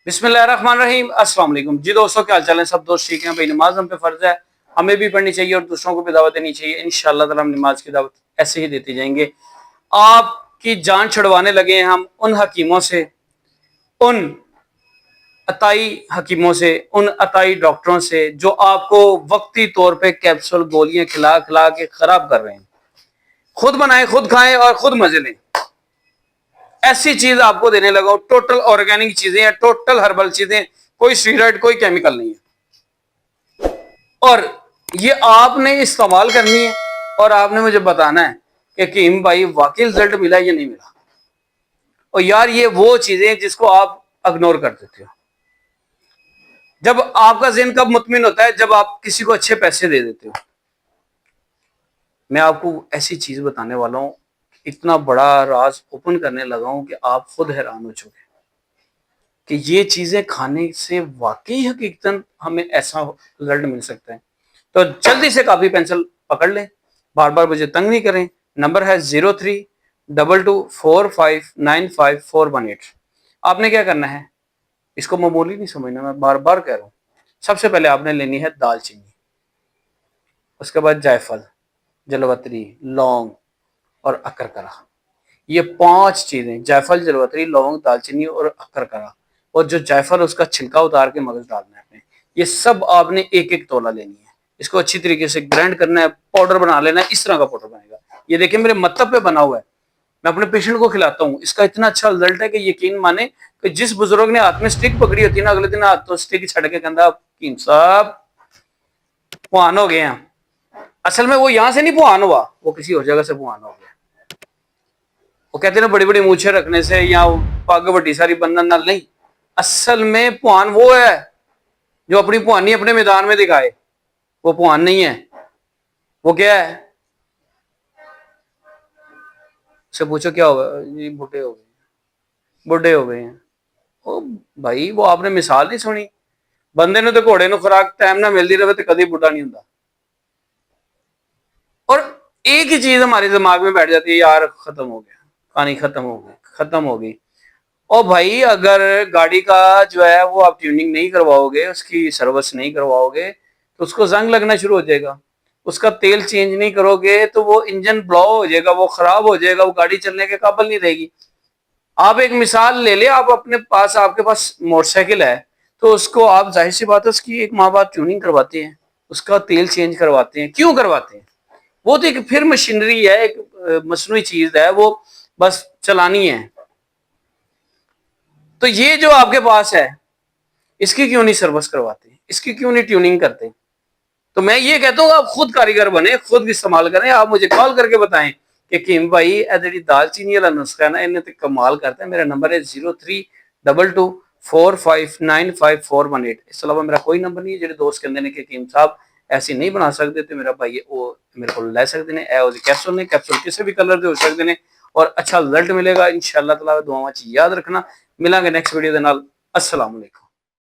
बिस्मिल्लाहिर्रहमानिर्रहीम। अस्सलाम वालेकुम जी दोस्तों, क्या हाल चाल है? सब दोस्त ठीक हैं भाई? नमाज हम पे फर्ज है, हमें भी पढ़नी चाहिए और दूसरों को भी दावत देनी चाहिए। इंशाअल्लाह ताला हम नमाज की दावत ऐसे ही देते जाएंगे। आपकी जान छुड़वाने लगे हैं हम उन हकीमों से, उन अताई हकीमों से, उन अताई डॉक्टरों से जो आपको वक्ती तौर पे कैप्सूल गोलियां खिला खिला के खराब कर रहे हैं। खुद बनाएं, खुद खाएं और खुद मजे लें। ऐसी चीज आपको देने लगा हूं, टोटल ऑर्गेनिक चीजें हैं, टोटल हर्बल चीजें, कोई स्टीरॉइड कोई केमिकल नहीं है। और ये आपने इस्तेमाल करनी है और आपने मुझे बताना है कि कीम भाई वाकई रिजल्ट मिला या नहीं मिला। और यार ये वो चीजें जिसको आप इग्नोर कर देते हो। जब आपका ज़हन कब मुतमिन होता है? जब आप किसी को अच्छे पैसे दे देते हो। मैं आपको ऐसी चीज बताने वाला हूं, इतना बड़ा राज ओपन करने लगा हूं कि आप खुद हैरान हो चुके कि ये चीजें खाने से वाकई हकीकतन हमें ऐसा रिजल्ट मिल सकता है। तो जल्दी से कॉपी पेंसिल पकड़ लें, बार बार मुझे तंग नहीं करें। नंबर है 032245954118। आपने क्या करना है, इसको मामूली नहीं समझना, मैं बार बार कह रहा हूं। सबसे पहले आपने लेनी है दालचीनी, उसके बाद जायफल, जलवतरी, लौंग और अकरकरा। ये 5 चीजें, जायफल, जलवतरी, लौंग, दालचीनी और अकरकरा। और जो जायफल उसका छिलका उतार के मगज डालना है आपने। ये सब आपने एक एक तोला लेनी है। इसको अच्छी तरीके से ग्राइंड करना है, पाउडर बना लेना है। इस तरह का पाउडर बनेगा। ये देखिए मेरे मतलब पे बना हुआ है, मैं अपने पेशेंट को खिलाता हूँ। इसका इतना अच्छा रिजल्ट है कि यकीन माने कि जिस बुजुर्ग ने हाथ में स्टिक पकड़ी होती है ना, अगले दिन हाथ तो स्टिक छड़ के कहता कीम साहब पुहान हो गए हैं। असल में वो यहां से नहीं पुहान हुआ, वो किसी और जगह से पुहान हो गया। वो कहते हैं ना बड़ी बड़ी मूछें रखने से या पग बड़ी सारी बनना ना, नहीं। असल में पुहान वो है जो अपनी पुहानी अपने मैदान में दिखाए। वो पुहान नहीं है। वो क्या है? से पूछो क्या होगा जी? बुढ़े हो गए, बुढ़े हो गए हैं। ओ भाई, वो आपने मिसाल नहीं सुनी। बंदे ने तो घोड़े ਨੂੰ खुराक टाइम ना मिलती रहे तो कभी बुढ़ा नहीं होता। और एक ही चीज हमारे दिमाग में बैठ जाती है, यार खत्म हो गया, कहानी खत्म हो गई, खत्म हो गई। और भाई अगर गाड़ी का जो है वो आप ट्यूनिंग नहीं करवाओगे, उसकी सर्विस नहीं करवाओगे तो उसको जंग लगना शुरू हो जाएगा। उसका तेल चेंज नहीं करोगे तो वो इंजन ब्लो हो जाएगा, वो खराब हो जाएगा, वो गाड़ी चलने के काबिल नहीं रहेगी। आप एक मिसाल ले ले, आप अपने पास, आपके पास मोटरसाइकिल है तो उसको आप जाहिर सी बात है उसकी एक माह बाद ट्यूनिंग करवाते हैं, उसका तेल चेंज करवाते हैं। क्यों करवाते हैं? वो तो एक फिर मशीनरी है, एक मसनूई चीज है, वो बस चलानी है। तो ये जो आपके पास है इसकी क्यों नहीं सर्विस करवाते, इसकी क्यों नहीं ट्यूनिंग करते? तो मैं ये कहता हूँ आप खुद कारीगर बने, खुद इस्तेमाल करें। आप मुझे कॉल करके बताएं कि कीम भाई जी दालचीनी वाला नुस्खा है ना, इन्हें तो कमाल करता है। मेरा नंबर है 032245954118। इसके अलावा मेरा कोई नंबर नहीं है। जो दोस्त कहते हैं कि कीम साहब ऐसे नहीं बना सकते तो मेरा भाई वो मेरे को ले सकते हैं। कैप्सूल ने कैप्सूल किसी भी कलर के हो सकते हैं और अच्छा रिजल्ट मिलेगा इंशाअल्लाह ताला। दुआवां च याद रखना। मिलांगे नेक्स्ट वीडियो के नाल। अस्सलाम वालेकुम।